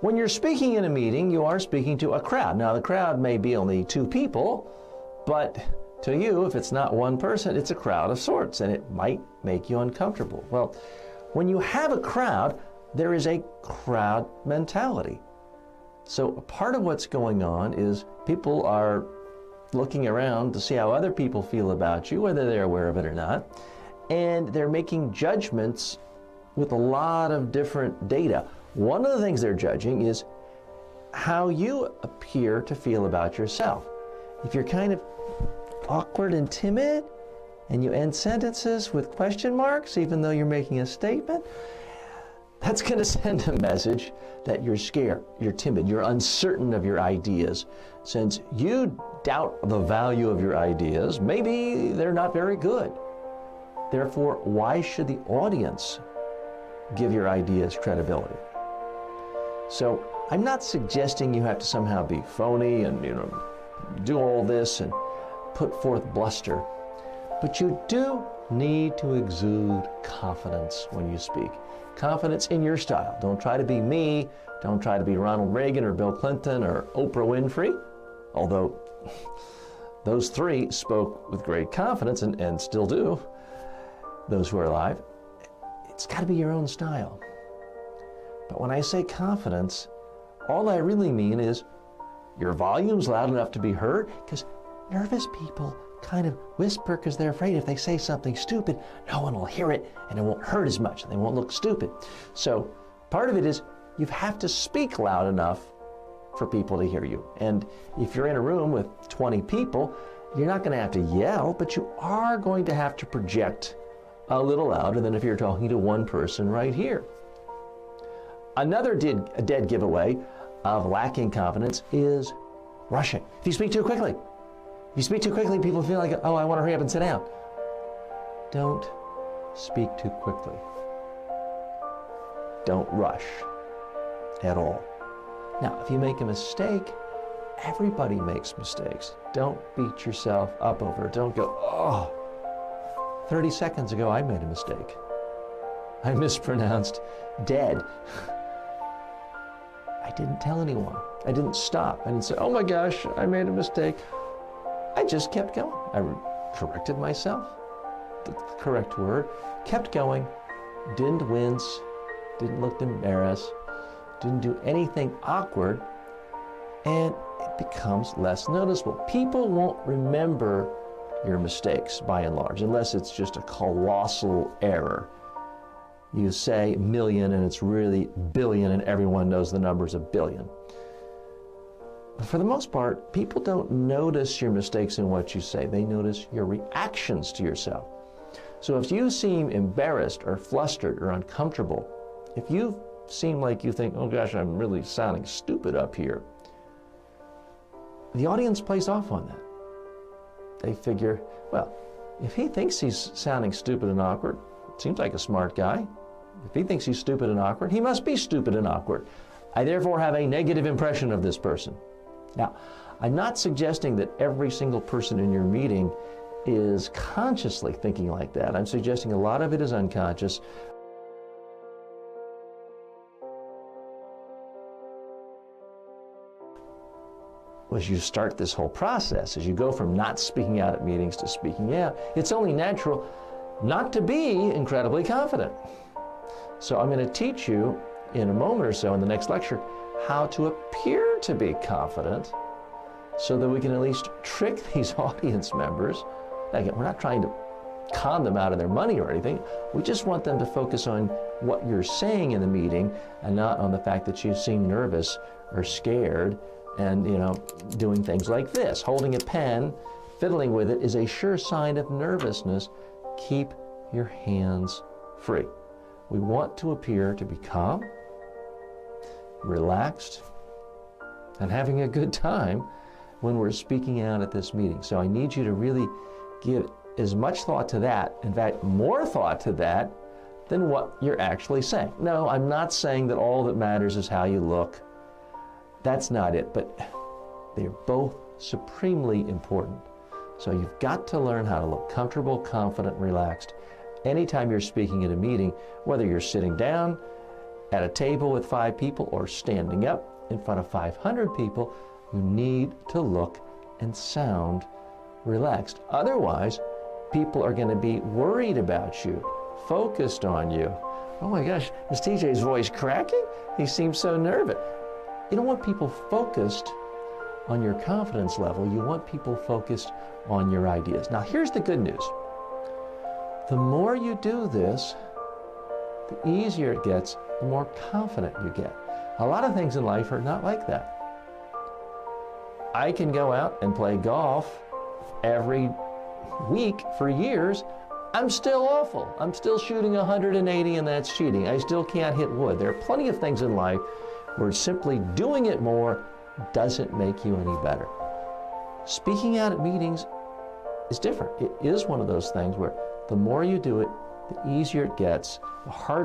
When you're speaking in a meeting, you are speaking to a crowd. Now, the crowd may be only 2 people, but to you, if it's not one person, it's a crowd of sorts, and it might make you uncomfortable. Well, when you have a crowd, there is a crowd mentality. So part of what's going on is people are looking around to see how other people feel about you, whether they're aware of it or not, and they're making judgments with a lot of different data. One of the things they're judging is how you appear to feel about yourself. If you're kind of awkward and timid, and you end sentences with question marks, even though you're making a statement, that's going to send a message that you're scared, you're timid, you're uncertain of your ideas. Since you doubt the value of your ideas, maybe they're not very good. Therefore, why should the audience give your ideas credibility? So I'm not suggesting you have to somehow be phony and do all this and put forth bluster, but you do need to exude confidence when you speak. Confidence in your style. Don't try to be me. Don't try to be Ronald Reagan or Bill Clinton or Oprah Winfrey, although those 3 spoke with great confidence and still do, those who are alive. It's got to be your own style. But when I say confidence, all I really mean is your volume's loud enough to be heard, because nervous people kind of whisper because they're afraid if they say something stupid, no one will hear it and it won't hurt as much and they won't look stupid. So part of it is you have to speak loud enough for people to hear you. And if you're in a room with 20 people, you're not going to have to yell, but you are going to have to project a little louder than if you're talking to one person right here. Another dead giveaway of lacking confidence is rushing. If you speak too quickly, people feel like, oh, I want to hurry up and sit down. Don't speak too quickly. Don't rush at all. Now, if you make a mistake, everybody makes mistakes. Don't beat yourself up over it. Don't go, oh, 30 seconds ago I made a mistake. I mispronounced dead. I didn't tell anyone. I didn't stop. I didn't say, oh my gosh, I made a mistake. I just kept going. I corrected myself, the correct word, kept going, didn't wince, didn't look embarrassed, didn't do anything awkward, and it becomes less noticeable. People won't remember your mistakes by and large, unless it's just a colossal error. You say million and it's really billion and everyone knows the number's a billion. For the most part, people don't notice your mistakes in what you say. They notice your reactions to yourself. So if you seem embarrassed or flustered or uncomfortable, if you seem like you think, oh gosh, I'm really sounding stupid up here, the audience plays off on that. They figure, well, if he thinks he's sounding stupid and awkward, seems like a smart guy. If he thinks he's stupid and awkward, he must be stupid and awkward. I therefore have a negative impression of this person. Now, I'm not suggesting that every single person in your meeting is consciously thinking like that. I'm suggesting a lot of it is unconscious. As you start this whole process, as you go from not speaking out at meetings to speaking out, it's only natural not to be incredibly confident. So I'm going to teach you in a moment or so in the next lecture how to appear to be confident so that we can at least trick these audience members. Again, we're not trying to con them out of their money or anything. We just want them to focus on what you're saying in the meeting and not on the fact that you seem nervous or scared and, doing things like this. Holding a pen, fiddling with it is a sure sign of nervousness. Keep your hands free. We want to appear to be calm, relaxed, and having a good time when we're speaking out at this meeting. So I need you to really give as much thought to that, in fact, more thought to that than what you're actually saying. No, I'm not saying that all that matters is how you look. That's not it, but they're both supremely important. So you've got to learn how to look comfortable, confident, relaxed anytime you're speaking at a meeting, whether you're sitting down at a table with 5 people or standing up in front of 500 people, you need to look and sound relaxed. Otherwise, people are going to be worried about you, focused on you. Oh my gosh, is TJ's voice cracking? He seems so nervous. You don't want people focused on your confidence level. You want people focused on your ideas. Now, here's the good news. The more you do this, the easier it gets, the more confident you get. A lot of things in life are not like that. I can go out and play golf every week for years. I'm still awful. I'm still shooting 180 and that's cheating. I still can't hit wood. There are plenty of things in life where simply doing it more doesn't make you any better. Speaking out at meetings is different. It is one of those things where the more you do it, the easier it gets, the harder